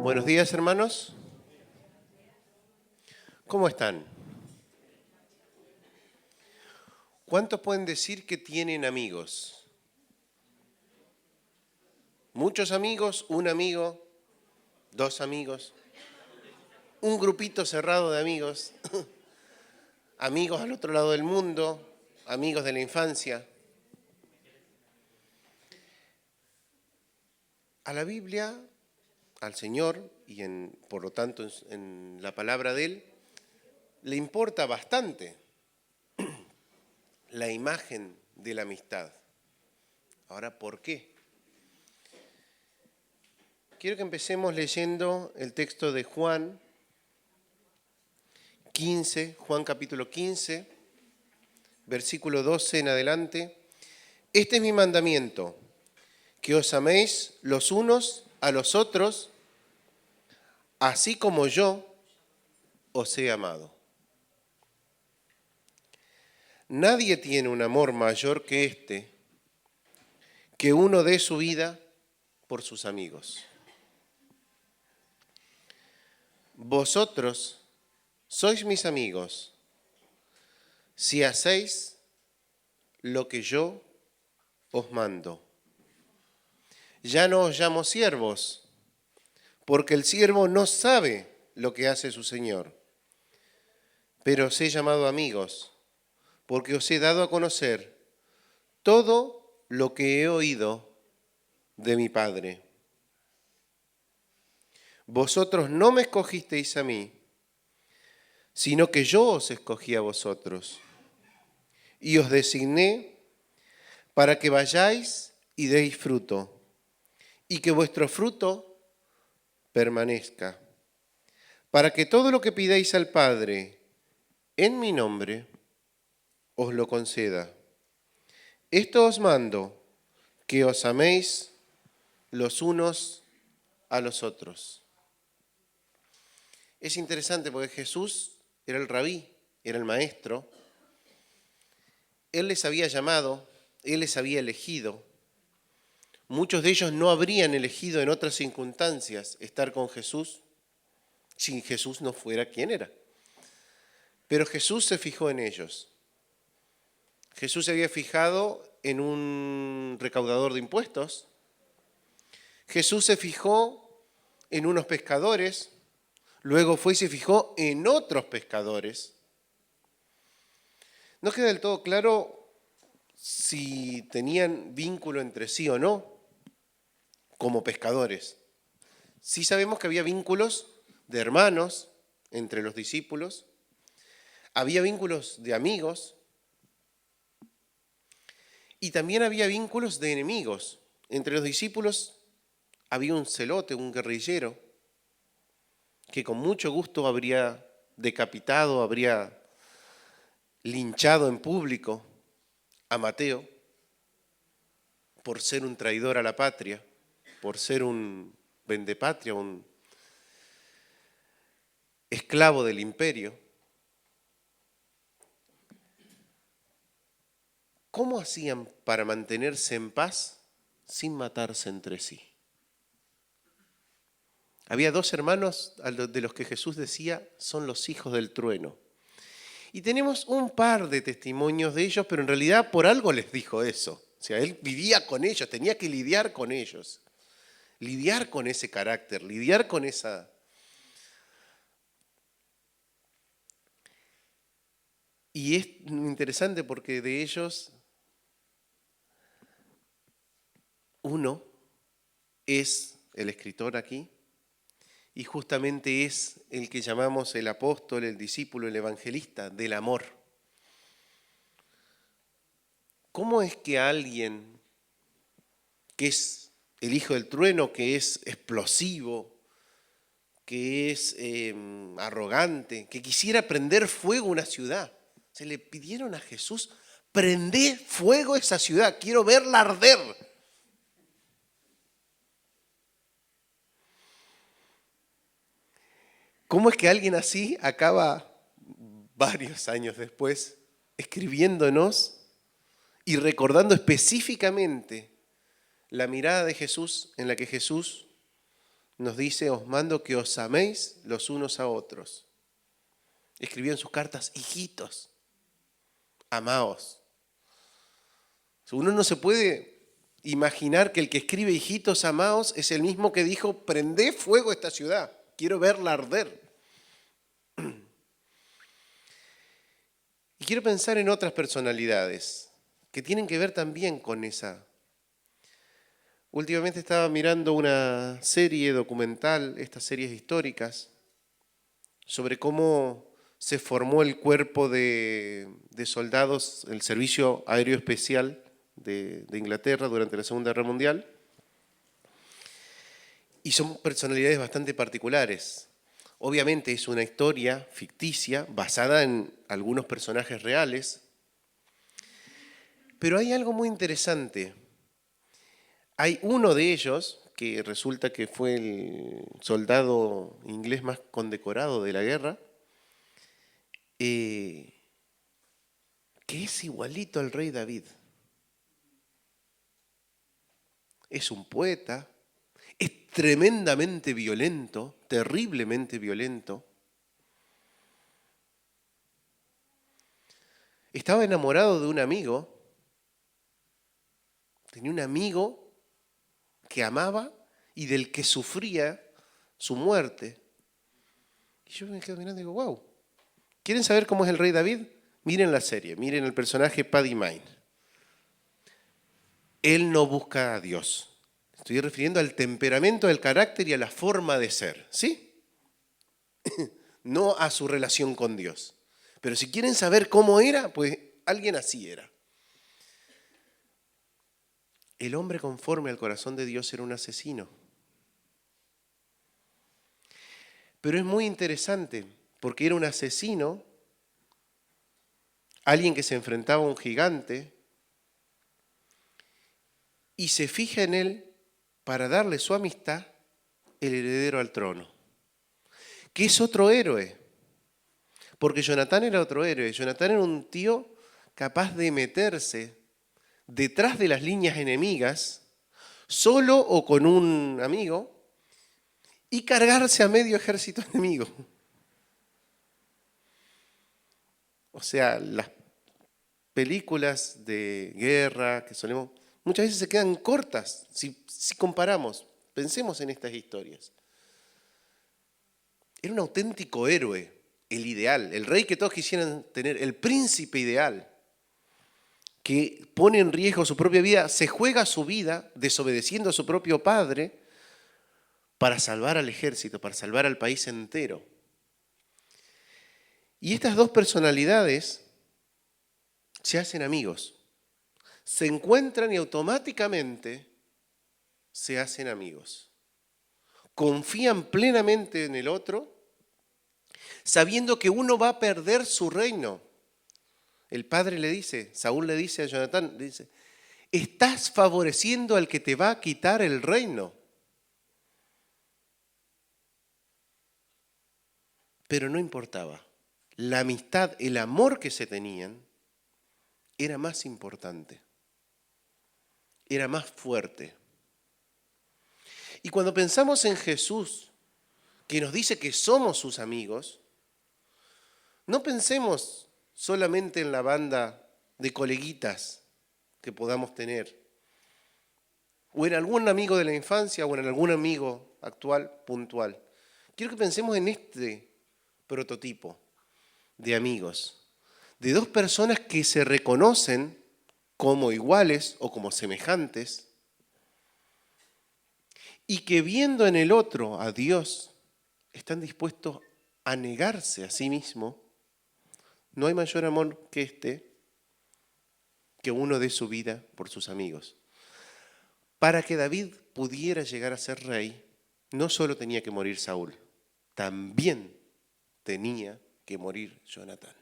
Buenos días, hermanos. ¿Cómo están? ¿Cuántos pueden decir que tienen amigos? ¿Muchos amigos? ¿Un amigo? ¿Dos amigos? ¿Un grupito cerrado de amigos? ¿Amigos al otro lado del mundo? ¿Amigos de la infancia? A la Biblia, al Señor, y por lo tanto en la palabra de Él, le importa bastante la imagen de la amistad. Ahora, ¿por qué? Quiero que empecemos leyendo el texto de Juan 15, Juan capítulo 15, versículo 12 en adelante. Este es mi mandamiento, que os améis los unos a los otros, así como yo os he amado. Nadie tiene un amor mayor que este, que uno dé su vida por sus amigos. Vosotros sois mis amigos, si hacéis lo que yo os mando. Ya no os llamo siervos, porque el siervo no sabe lo que hace su señor, pero os he llamado amigos, porque os he dado a conocer todo lo que he oído de mi Padre. Vosotros no me escogisteis a mí, sino que yo os escogí a vosotros, y os designé para que vayáis y deis fruto, y que vuestro fruto permanezca, para que todo lo que pidáis al Padre en mi nombre, os lo conceda. Esto os mando, que os améis los unos a los otros. Es interesante porque Jesús era el rabí, era el maestro. Él les había llamado, Él les había elegido. Muchos de ellos no habrían elegido en otras circunstancias estar con Jesús si Jesús no fuera quien era. Pero Jesús se fijó en ellos. Jesús se había fijado en un recaudador de impuestos. Jesús se fijó en unos pescadores. Luego fue y se fijó en otros pescadores. No queda del todo claro si tenían vínculo entre sí o no como pescadores. Sí sabemos que había vínculos de hermanos entre los discípulos. Había vínculos de amigos. Y también había vínculos de enemigos. Entre los discípulos había un celote, un guerrillero, que con mucho gusto habría decapitado, habría linchado en público a Mateo por ser un traidor a la patria, por ser un vendepatria, un esclavo del imperio. ¿Cómo hacían para mantenerse en paz sin matarse entre sí? Había dos hermanos de los que Jesús decía son los hijos del trueno. Y tenemos un par de testimonios de ellos, pero en realidad por algo les dijo eso. O sea, él vivía con ellos, tenía que lidiar con ellos. Lidiar con ese carácter, lidiar con esa... Y es interesante porque de ellos, uno es el escritor aquí, y justamente es el que llamamos el apóstol, el discípulo, el evangelista del amor. ¿Cómo es que alguien que es el hijo del trueno, que es explosivo, que es arrogante, que quisiera prender fuego a una ciudad? Se le pidieron a Jesús, prende fuego a esa ciudad, quiero verla arder. ¿Cómo es que alguien así acaba varios años después escribiéndonos y recordando específicamente la mirada de Jesús en la que Jesús nos dice, os mando que os améis los unos a otros. Escribió en sus cartas, hijitos, amaos. Uno no se puede imaginar que el que escribe hijitos, amaos, es el mismo que dijo, prendé fuego a esta ciudad, quiero verla arder. Y quiero pensar en otras personalidades que tienen que ver también con esa. Últimamente estaba mirando una serie documental, estas series históricas, sobre cómo se formó el cuerpo de soldados, el Servicio Aéreo Especial de Inglaterra durante la Segunda Guerra Mundial. Y son personalidades bastante particulares. Obviamente es una historia ficticia basada en algunos personajes reales, pero hay algo muy interesante. Hay uno de ellos, que resulta que fue el soldado inglés más condecorado de la guerra, que es igualito al rey David. Es un poeta, es tremendamente violento, terriblemente violento. Estaba enamorado de un amigo, tenía un amigo que amaba y del que sufría su muerte. Y yo me quedo mirando y digo, wow, ¿quieren saber cómo es el rey David? Miren la serie, miren el personaje Paddy Mine. Él no busca a Dios. Estoy refiriendo al temperamento, al carácter y a la forma de ser, ¿sí? No a su relación con Dios. Pero si quieren saber cómo era, pues alguien así era. El hombre conforme al corazón de Dios era un asesino. Pero es muy interesante, porque era un asesino, alguien que se enfrentaba a un gigante, y se fija en él para darle su amistad, el heredero al trono, que es otro héroe, porque Jonatán era otro héroe. Jonatán era un tío capaz de meterse detrás de las líneas enemigas, solo o con un amigo, y cargarse a medio ejército enemigo. O sea, las películas de guerra que solemos, muchas veces se quedan cortas si comparamos. Pensemos en estas historias. Era un auténtico héroe, el ideal, el rey que todos quisieran tener, el príncipe ideal, que pone en riesgo su propia vida, se juega su vida desobedeciendo a su propio padre para salvar al ejército, para salvar al país entero. Y estas dos personalidades se hacen amigos, se encuentran y automáticamente se hacen amigos. Confían plenamente en el otro, sabiendo que uno va a perder su reino. El padre le dice, Saúl le dice a Jonatán, le dice, estás favoreciendo al que te va a quitar el reino. Pero no importaba. La amistad, el amor que se tenían, era más importante. Era más fuerte. Y cuando pensamos en Jesús, que nos dice que somos sus amigos, no pensemos solamente en la banda de coleguitas que podamos tener, o en algún amigo de la infancia, o en algún amigo actual, puntual. Quiero que pensemos en este prototipo de amigos, de dos personas que se reconocen como iguales o como semejantes, y que viendo en el otro a Dios, están dispuestos a negarse a sí mismo. No hay mayor amor que este, que uno dé su vida por sus amigos. Para que David pudiera llegar a ser rey, no solo tenía que morir Saúl, también tenía que morir Jonatán.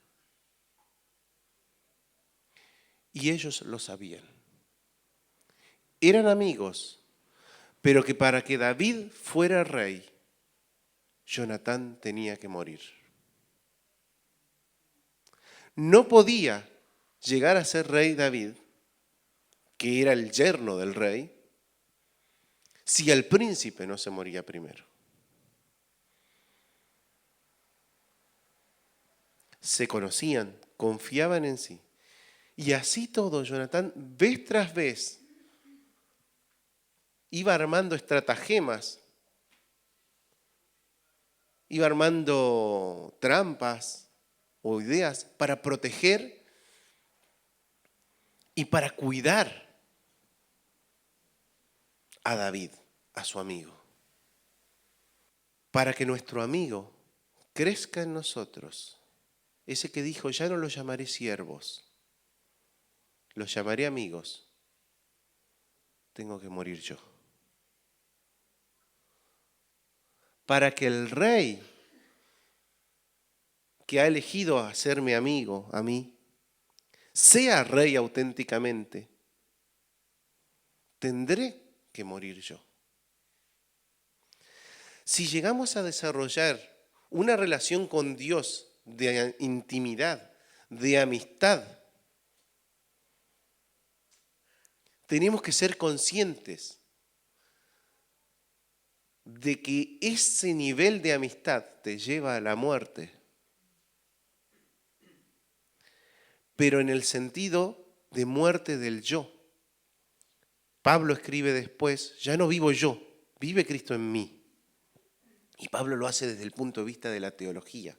Y ellos lo sabían. Eran amigos, pero que para que David fuera rey, Jonatán tenía que morir. No podía llegar a ser rey David, que era el yerno del rey, si el príncipe no se moría primero? Se conocían, confiaban en sí. Y así todo, Jonatán, vez tras vez, iba armando estratagemas, iba armando trampas o ideas para proteger y para cuidar a David, a su amigo. Para que nuestro amigo crezca en nosotros. Ese que dijo, ya no los llamaré siervos, los llamaré amigos. Tengo que morir yo. Para que el rey que ha elegido hacerme amigo a mí, sea rey auténticamente, tendré que morir yo. Si llegamos a desarrollar una relación con Dios de intimidad, de amistad, tenemos que ser conscientes de que ese nivel de amistad te lleva a la muerte, pero en el sentido de muerte del yo. Pablo escribe después, ya no vivo yo, vive Cristo en mí. Y Pablo lo hace desde el punto de vista de la teología.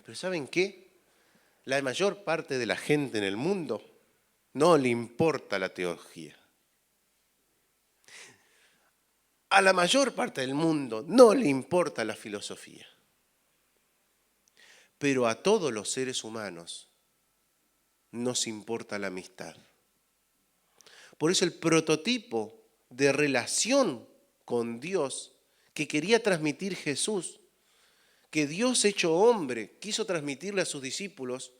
Pero ¿saben qué? La mayor parte de la gente en el mundo no le importa la teología. A la mayor parte del mundo no le importa la filosofía. Pero a todos los seres humanos nos importa la amistad. Por eso el prototipo de relación con Dios que quería transmitir Jesús, que Dios hecho hombre quiso transmitirle a sus discípulos,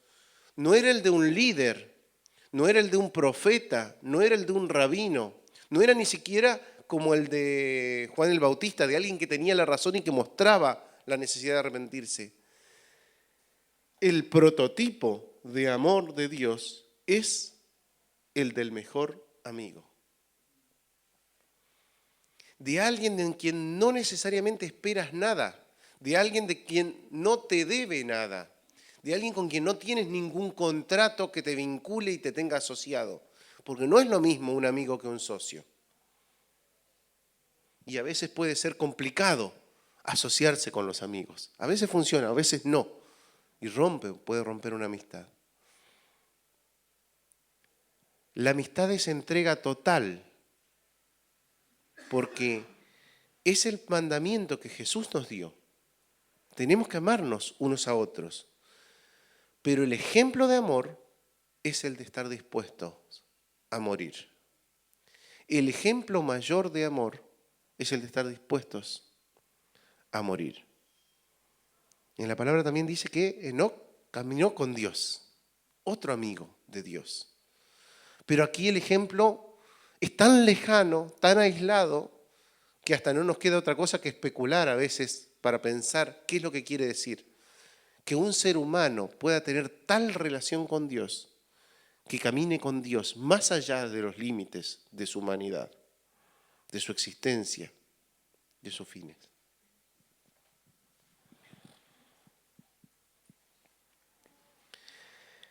no era el de un líder, no era el de un profeta, no era el de un rabino, no era ni siquiera como el de Juan el Bautista, de alguien que tenía la razón y que mostraba la necesidad de arrepentirse. El prototipo de amor de Dios es el del mejor amigo. De alguien en quien no necesariamente esperas nada, de alguien de quien no te debe nada, de alguien con quien no tienes ningún contrato que te vincule y te tenga asociado, porque no es lo mismo un amigo que un socio. Y a veces puede ser complicado asociarse con los amigos. A veces funciona, a veces no. Y puede romper una amistad. La amistad es entrega total, porque es el mandamiento que Jesús nos dio. Tenemos que amarnos unos a otros. Pero el ejemplo de amor es el de estar dispuestos a morir. El ejemplo mayor de amor es el de estar dispuestos a morir. En la palabra también dice que Enoc caminó con Dios, otro amigo de Dios. Pero aquí el ejemplo es tan lejano, tan aislado, que hasta no nos queda otra cosa que especular a veces para pensar qué es lo que quiere decir. Que un ser humano pueda tener tal relación con Dios, que camine con Dios más allá de los límites de su humanidad, de su existencia, de sus fines.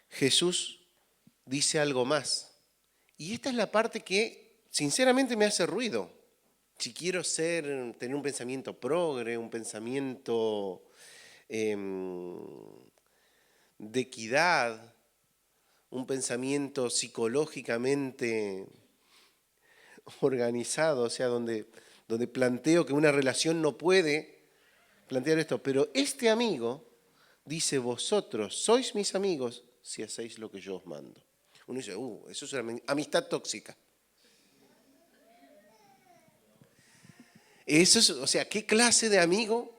Jesús dice algo más. Y esta es la parte que sinceramente me hace ruido. Si quiero tener un pensamiento progre, un pensamiento de equidad, un pensamiento psicológicamente organizado, o sea, donde planteo que una relación no puede plantear esto. Pero este amigo dice, vosotros sois mis amigos si hacéis lo que yo os mando. Uno dice, eso es una amistad tóxica. Eso es, o sea, ¿qué clase de amigo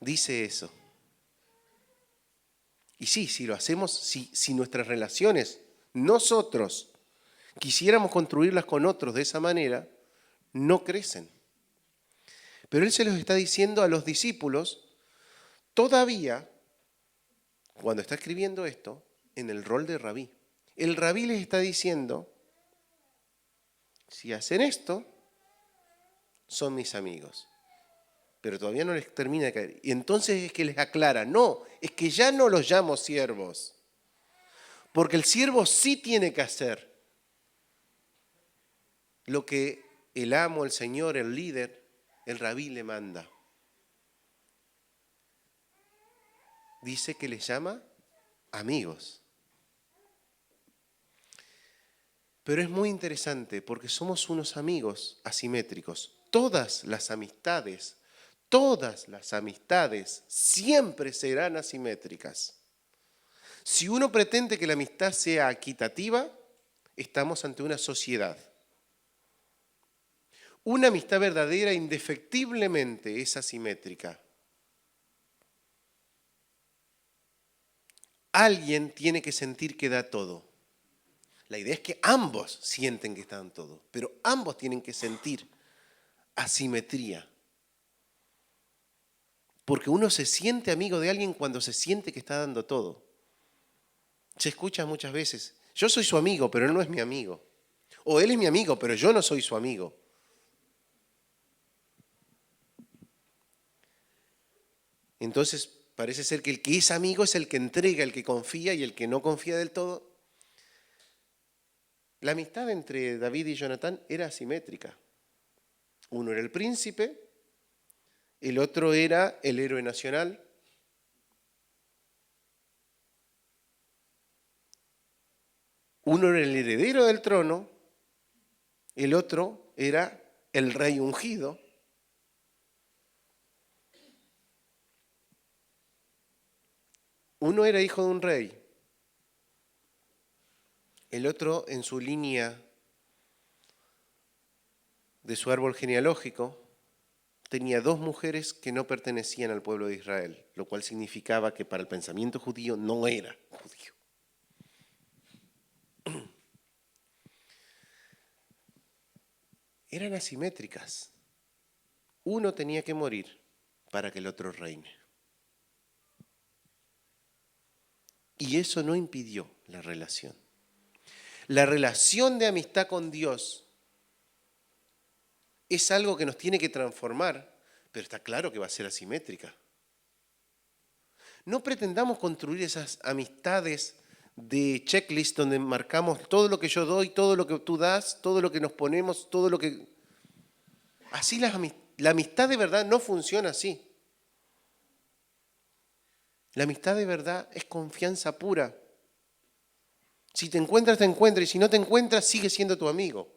dice eso? Y sí, si lo hacemos, si nuestras relaciones, nosotros, quisiéramos construirlas con otros de esa manera, no crecen. Pero Él se los está diciendo a los discípulos, todavía, cuando está escribiendo esto, en el rol de rabí. El rabí les está diciendo, si hacen esto, son mis amigos. Pero todavía no les termina de caer. Y entonces es que les aclara, no, es que ya no los llamo siervos. Porque el siervo sí tiene que hacer lo que el amo, el señor, el líder, el rabí le manda. Dice que les llama amigos. Pero es muy interesante porque somos unos amigos asimétricos. Todas las amistades siempre serán asimétricas. Si uno pretende que la amistad sea equitativa, estamos ante una sociedad. Una amistad verdadera indefectiblemente es asimétrica. Alguien tiene que sentir que da todo. La idea es que ambos sienten que están todo, pero ambos tienen que sentir asimetría. Porque uno se siente amigo de alguien cuando se siente que está dando todo. Se escucha muchas veces, yo soy su amigo, pero él no es mi amigo. O él es mi amigo, pero yo no soy su amigo. Entonces, parece ser que el que es amigo es el que entrega, el que confía, y el que no confía del todo. La amistad entre David y Jonatán era asimétrica. Uno era el príncipe, el otro era el héroe nacional. Uno era el heredero del trono, el otro era el rey ungido. Uno era hijo de un rey, el otro en su línea de su árbol genealógico tenía dos mujeres que no pertenecían al pueblo de Israel, lo cual significaba que para el pensamiento judío no era judío. Eran asimétricas. Uno tenía que morir para que el otro reine. Y eso no impidió la relación. La relación de amistad con Dios es algo que nos tiene que transformar, pero está claro que va a ser asimétrica. No pretendamos construir esas amistades de checklist donde marcamos todo lo que yo doy, todo lo que tú das, todo lo que nos ponemos, todo lo que... Así la amistad de verdad no funciona así. La amistad de verdad es confianza pura. Si te encuentras, te encuentras, y si no te encuentras, sigue siendo tu amigo.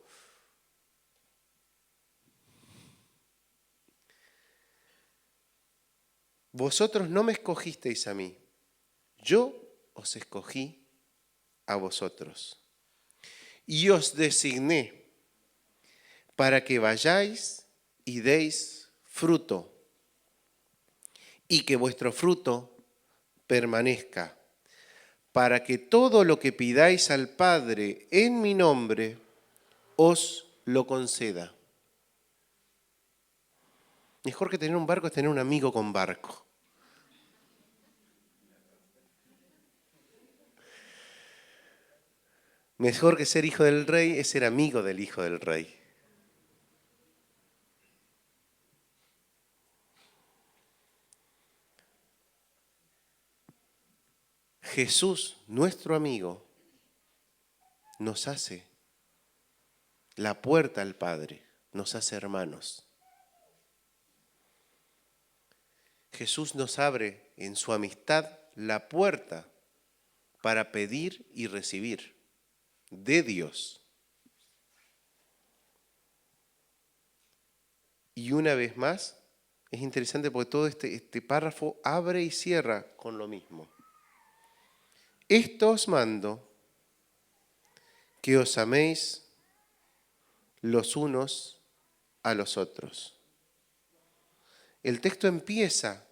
Vosotros no me escogisteis a mí, yo os escogí a vosotros. Y os designé para que vayáis y deis fruto, y que vuestro fruto permanezca, para que todo lo que pidáis al Padre en mi nombre, os lo conceda. Mejor que tener un barco es tener un amigo con barco. Mejor que ser hijo del rey es ser amigo del hijo del rey. Jesús, nuestro amigo, nos hace la puerta al Padre, nos hace hermanos. Jesús nos abre en su amistad la puerta para pedir y recibir de Dios. Y una vez más, es interesante porque todo este párrafo abre y cierra con lo mismo. Esto os mando, que os améis los unos a los otros. El texto empieza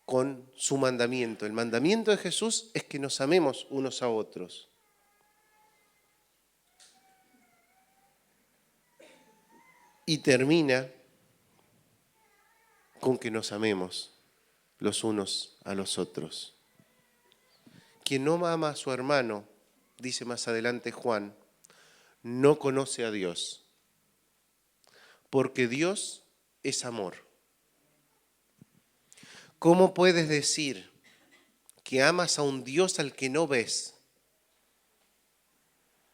con su mandamiento. El mandamiento de Jesús es que nos amemos unos a otros. Y termina con que nos amemos los unos a los otros. Quien no ama a su hermano, dice más adelante Juan, no conoce a Dios, porque Dios es amor. ¿Cómo puedes decir que amas a un Dios al que no ves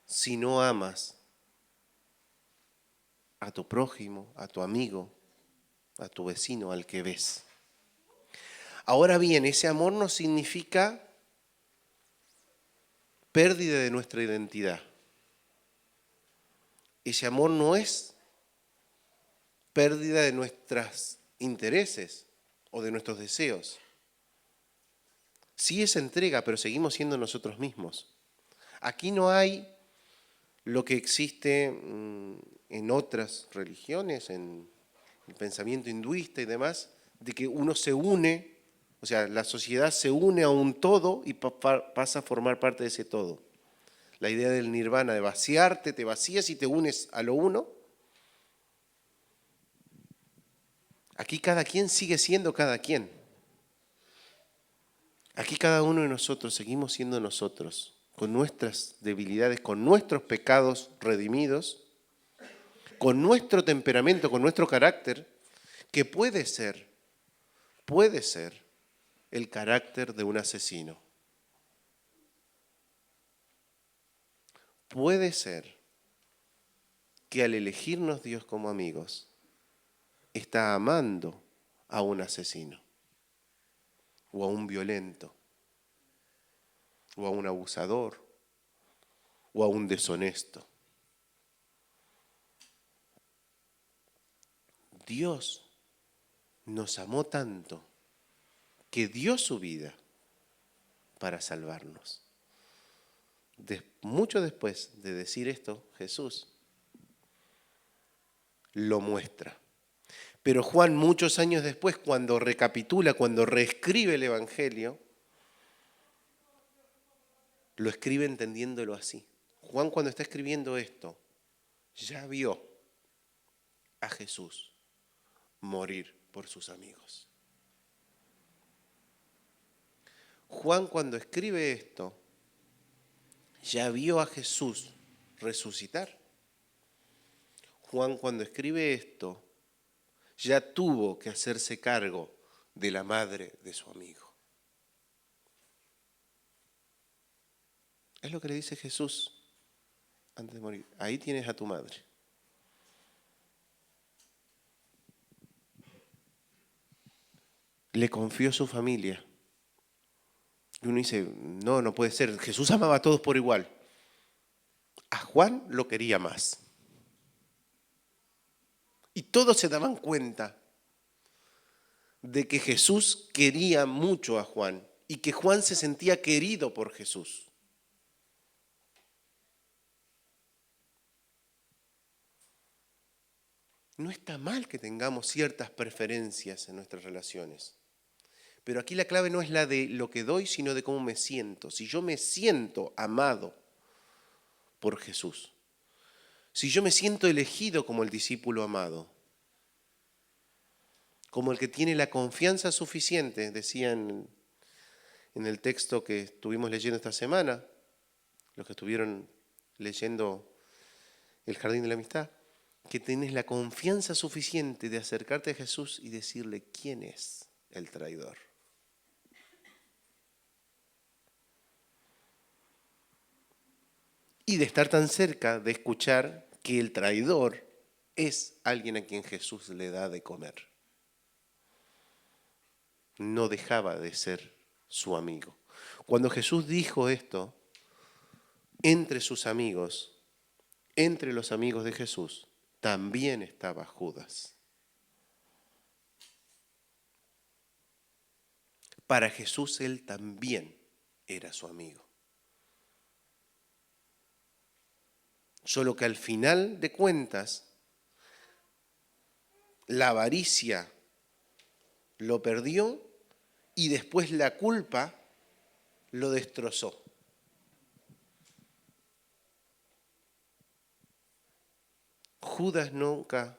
si no amas a tu prójimo, a tu amigo, a tu vecino, al que ves? Ahora bien, ese amor no significa pérdida de nuestra identidad. Ese amor no es pérdida de nuestros intereses o de nuestros deseos. Sí es entrega, pero seguimos siendo nosotros mismos. Aquí no hay lo que existe en otras religiones, en el pensamiento hinduista y demás, de que uno se une, o sea, la sociedad se une a un todo y pasa a formar parte de ese todo. La idea del nirvana, de vaciarte, te vacías y te unes a lo uno. Aquí cada quien sigue siendo cada quien. Aquí cada uno de nosotros seguimos siendo nosotros, con nuestras debilidades, con nuestros pecados redimidos, con nuestro temperamento, con nuestro carácter, que puede ser el carácter de un asesino. Puede ser que al elegirnos Dios como amigos, está amando a un asesino, o a un violento, o a un abusador, o a un deshonesto. Dios nos amó tanto que dio su vida para salvarnos. Mucho después de decir esto, Jesús lo muestra. Pero Juan, muchos años después, cuando recapitula, cuando reescribe el Evangelio, lo escribe entendiéndolo así. Juan, cuando está escribiendo esto, ya vio a Jesús morir por sus amigos. Juan, cuando escribe esto, ya vio a Jesús resucitar. Juan, cuando escribe esto, ya tuvo que hacerse cargo de la madre de su amigo. Es lo que le dice Jesús antes de morir. Ahí tienes a tu madre. Le confió su familia. Y uno dice, no, no puede ser. Jesús amaba a todos por igual. A Juan lo quería más. Y todos se daban cuenta de que Jesús quería mucho a Juan y que Juan se sentía querido por Jesús. No está mal que tengamos ciertas preferencias en nuestras relaciones. Pero aquí la clave no es la de lo que doy, sino de cómo me siento. Si yo me siento amado por Jesús, si yo me siento elegido como el discípulo amado, como el que tiene la confianza suficiente, decían en el texto que estuvimos leyendo esta semana, los que estuvieron leyendo El Jardín de la Amistad, que tenés la confianza suficiente de acercarte a Jesús y decirle quién es el traidor. Y de estar tan cerca de escuchar que el traidor es alguien a quien Jesús le da de comer. No dejaba de ser su amigo. Cuando Jesús dijo esto, entre sus amigos, entre los amigos de Jesús, también estaba Judas. Para Jesús él también era su amigo. Solo que al final de cuentas, la avaricia lo perdió y después la culpa lo destrozó. Judas nunca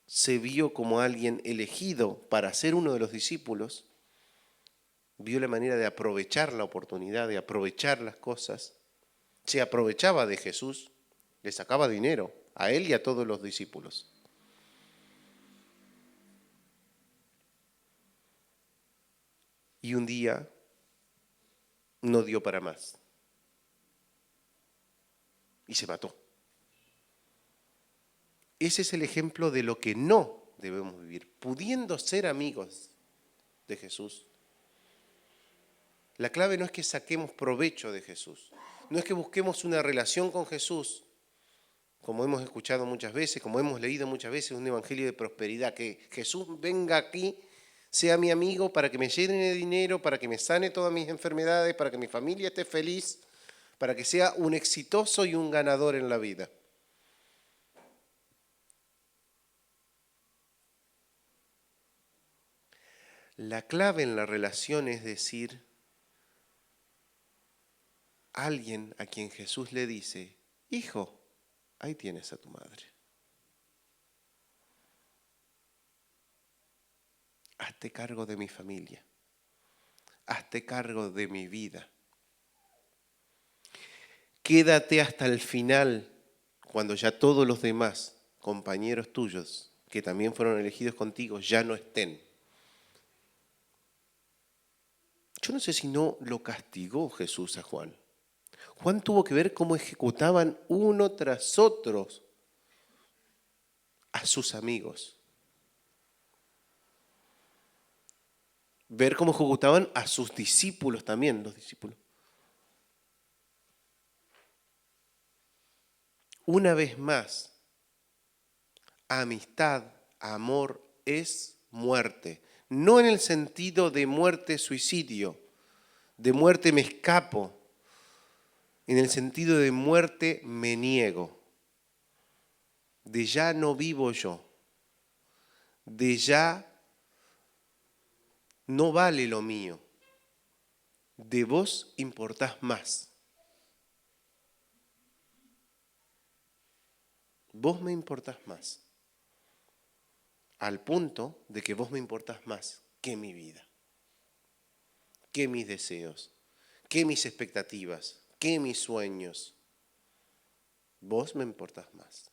se vio como alguien elegido para ser uno de los discípulos, vio la manera de aprovechar la oportunidad, de aprovechar las cosas, se aprovechaba de Jesús, le sacaba dinero a él y a todos los discípulos. y un día no dio para más y se mató. Ese es el ejemplo de lo que no debemos vivir, pudiendo ser amigos de Jesús. La clave no es que saquemos provecho de Jesús, no es que busquemos una relación con Jesús, como hemos escuchado muchas veces, como hemos leído muchas veces, un evangelio de prosperidad, que Jesús venga aquí, sea mi amigo para que me llene de dinero, para que me sane todas mis enfermedades, para que mi familia esté feliz, para que sea un exitoso y un ganador en la vida. La clave en la relación es decir, alguien a quien Jesús le dice, hijo, ahí tienes a tu madre. Hazte cargo de mi familia. Hazte cargo de mi vida. Quédate hasta el final, cuando ya todos los demás compañeros tuyos, que también fueron elegidos contigo, ya no estén. Yo no sé si no lo castigó Jesús a Juan. Juan tuvo que ver cómo ejecutaban uno tras otro a sus amigos. Ver cómo ejecutaban a sus discípulos también, los discípulos. Una vez más, amistad, amor es muerte. No en el sentido de muerte suicidio, de muerte me escapo, en el sentido de muerte me niego, de ya no vivo yo, de ya no vale lo mío, de vos importás más. Vos me importás más, al punto de que vos me importás más que mi vida, que mis deseos, que mis expectativas, que mis sueños. Vos me importás más.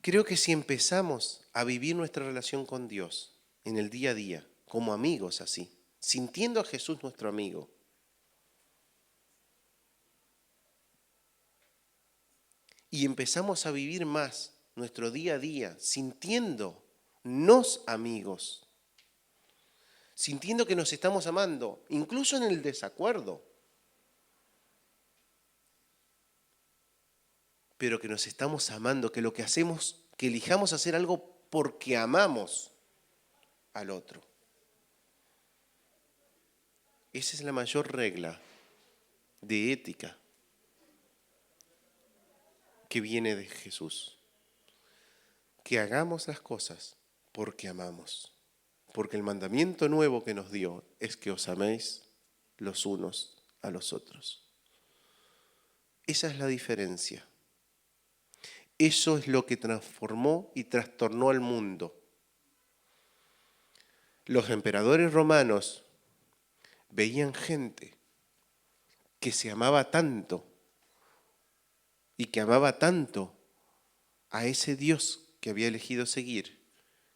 Creo que si empezamos a vivir nuestra relación con Dios en el día a día, como amigos así, sintiendo a Jesús nuestro amigo, y empezamos a vivir más nuestro día a día sintiéndonos amigos, sintiendo que nos estamos amando, incluso en el desacuerdo, pero que nos estamos amando, que lo que hacemos, que elijamos hacer algo porque amamos al otro. Esa es la mayor regla de ética que viene de Jesús. Que hagamos las cosas porque amamos. Porque el mandamiento nuevo que nos dio es que os améis los unos a los otros. Esa es la diferencia. Eso es lo que transformó y trastornó al mundo. Los emperadores romanos veían gente que se amaba tanto y que amaba tanto a ese Dios que había elegido seguir,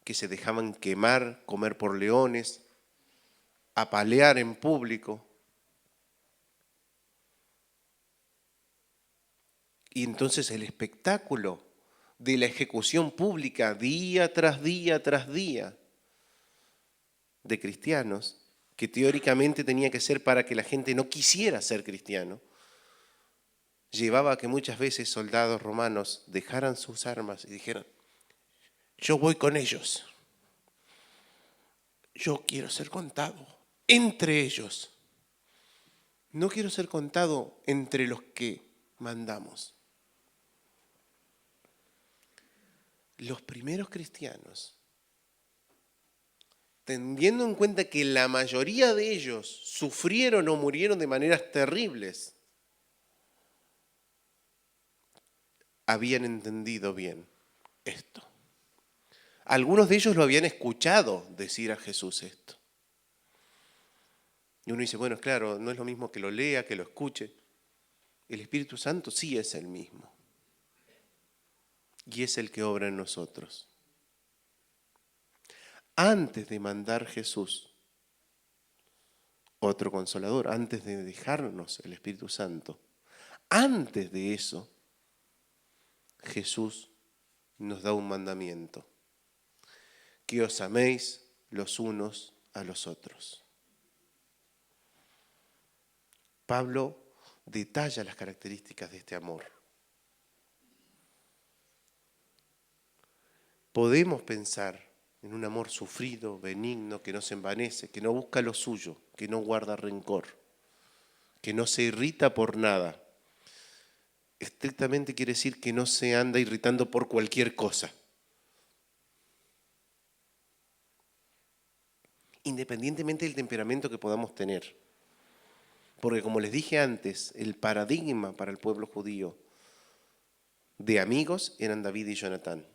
que se dejaban quemar, comer por leones, apalear en público. Y entonces el espectáculo de la ejecución pública día tras día tras día de cristianos, que teóricamente tenía que ser para que la gente no quisiera ser cristiano, llevaba a que muchas veces soldados romanos dejaran sus armas y dijeran, yo voy con ellos, yo quiero ser contado entre ellos, no quiero ser contado entre los que mandamos. Los primeros cristianos, teniendo en cuenta que la mayoría de ellos sufrieron o murieron de maneras terribles, habían entendido bien esto. Algunos de ellos lo habían escuchado decir a Jesús esto. Y uno dice, bueno, claro, no es lo mismo que lo lea, que lo escuche. El Espíritu Santo sí es el mismo. Y es el que obra en nosotros. antes de mandar Jesús otro consolador, antes de dejarnos el Espíritu Santo, antes de eso, Jesús nos da un mandamiento: que os améis los unos a los otros. Pablo detalla las características de este amor. Podemos pensar en un amor sufrido, benigno, que no se envanece, que no busca lo suyo, que no guarda rencor, que no se irrita por nada. Estrictamente quiere decir que no se anda irritando por cualquier cosa. Independientemente del temperamento que podamos tener. Porque como les dije antes, el paradigma para el pueblo judío de amigos eran David y Jonatán.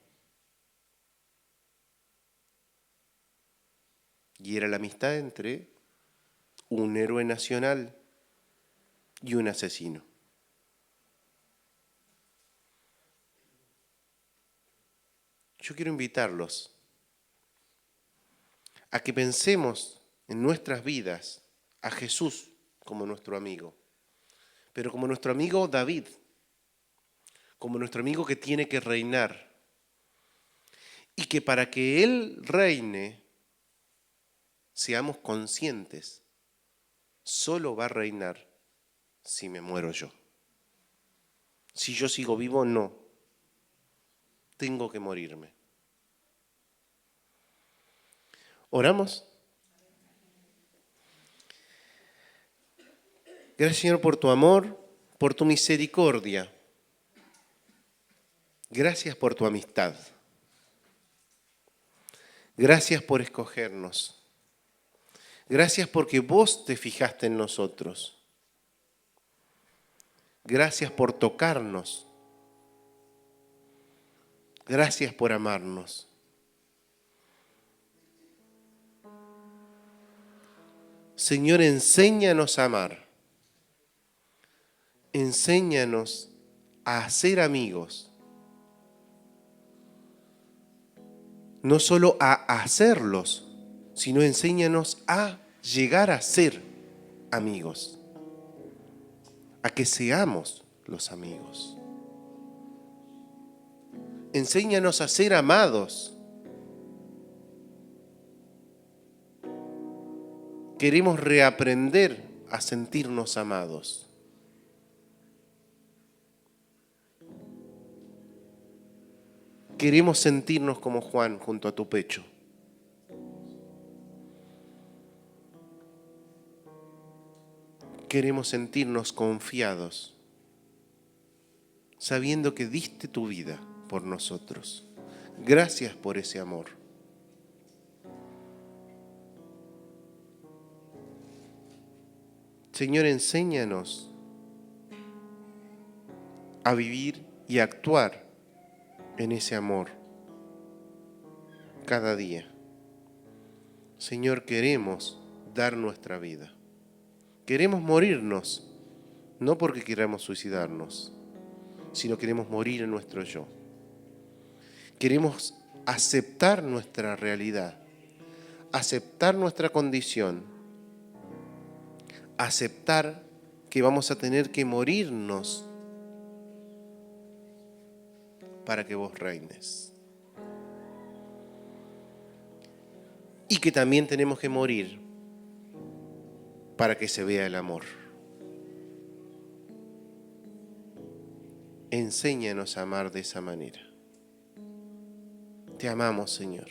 Y era la amistad entre un héroe nacional y un asesino. Yo quiero invitarlos a que pensemos en nuestras vidas a Jesús como nuestro amigo, pero como nuestro amigo David, como nuestro amigo que tiene que reinar, y que para que Él reine, seamos conscientes, solo va a reinar si me muero yo. Si yo sigo vivo, no. Tengo que morirme. ¿Oramos? Gracias, Señor, por tu amor, por tu misericordia. Gracias por tu amistad. Gracias por escogernos. Gracias porque vos te fijaste en nosotros. Gracias por tocarnos. Gracias por amarnos. Señor, enséñanos a amar. Enséñanos a ser amigos. No solo a hacerlos, sino enséñanos a llegar a ser amigos. A que seamos los amigos. Enséñanos a ser amados. Queremos reaprender a sentirnos amados. Queremos sentirnos como Juan junto a tu pecho. Queremos sentirnos confiados, sabiendo que diste tu vida por nosotros. Gracias por ese amor. Señor, enséñanos a vivir y a actuar en ese amor cada día. Señor, queremos dar nuestra vida. Queremos morirnos, no porque queramos suicidarnos, sino queremos morir en nuestro yo. Queremos aceptar nuestra realidad, aceptar nuestra condición, aceptar que vamos a tener que morirnos para que vos reines. Y que también tenemos que morir para que se vea el amor. Enséñanos a amar de esa manera. Te amamos, Señor.